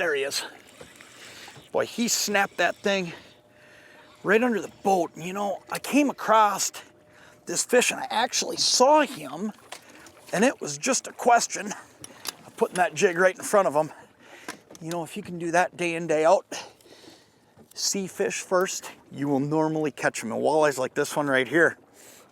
There he is. Boy, he snapped that thing right under the boat. And, you know, I came across this fish and I actually saw him, and it was just a question of putting that jig right in front of him. You know, if you can do that day in, day out, see fish first, you will normally catch them. And walleyes like this one right here,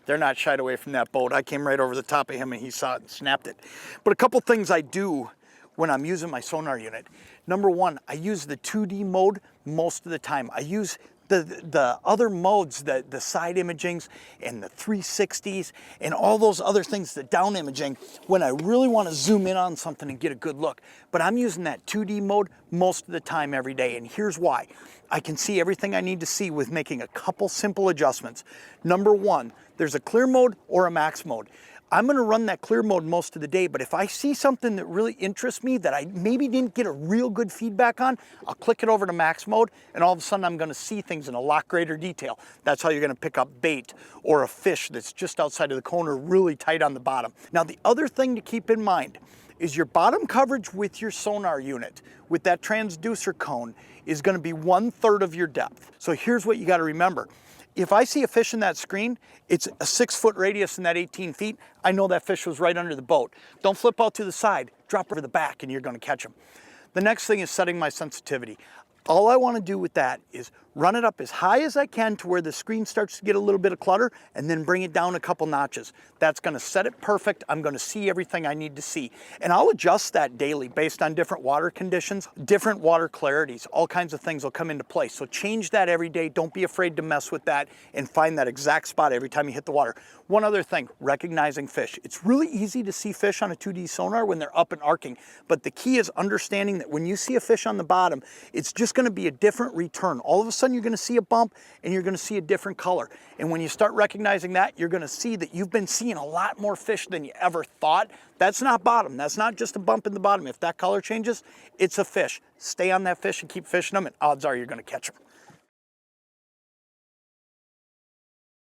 they're not shied away from that boat. I came right over the top of him and he saw it and snapped it. But a couple things I do when I'm using my sonar unit. Number one, I use the 2D mode most of the time. I use the other modes, the side imagings and the 360s and all those other things, the down imaging, when I really want to zoom in on something and get a good look. But I'm using that 2D mode most of the time every day, and here's why. I can see everything I need to see with making a couple simple adjustments. Number one, there's a clear mode or a max mode. I'm gonna run that clear mode most of the day, but if I see something that really interests me that I maybe didn't get a real good feedback on, I'll click it over to max mode, and all of a sudden I'm gonna see things in a lot greater detail. That's how you're gonna pick up bait or a fish that's just outside of the cone or really tight on the bottom. Now, the other thing to keep in mind is your bottom coverage with your sonar unit, with that transducer cone, is gonna be 1/3 of your depth. So here's what you gotta remember. If I see a fish in that screen, it's a 6-foot radius in that 18 feet, I know that fish was right under the boat. Don't flip out to the side, drop over the back and you're gonna catch them. The next thing is setting my sensitivity. All I wanna do with that is run it up as high as I can to where the screen starts to get a little bit of clutter, and then bring it down a couple notches. That's gonna set it perfect. I'm gonna see everything I need to see. And I'll adjust that daily based on different water conditions, different water clarities, all kinds of things will come into play. So change that every day. Don't be afraid to mess with that and find that exact spot every time you hit the water. One other thing, recognizing fish. It's really easy to see fish on a 2D sonar when they're up and arcing, but the key is understanding that when you see a fish on the bottom, it's just gonna be a different return. All of a sudden you're gonna see a bump and you're gonna see a different color. And when you start recognizing that, you're gonna see that you've been seeing a lot more fish than you ever thought. That's not bottom. That's not just a bump in the bottom. If that color changes, it's a fish. Stay on that fish and keep fishing them, and odds are you're gonna catch them.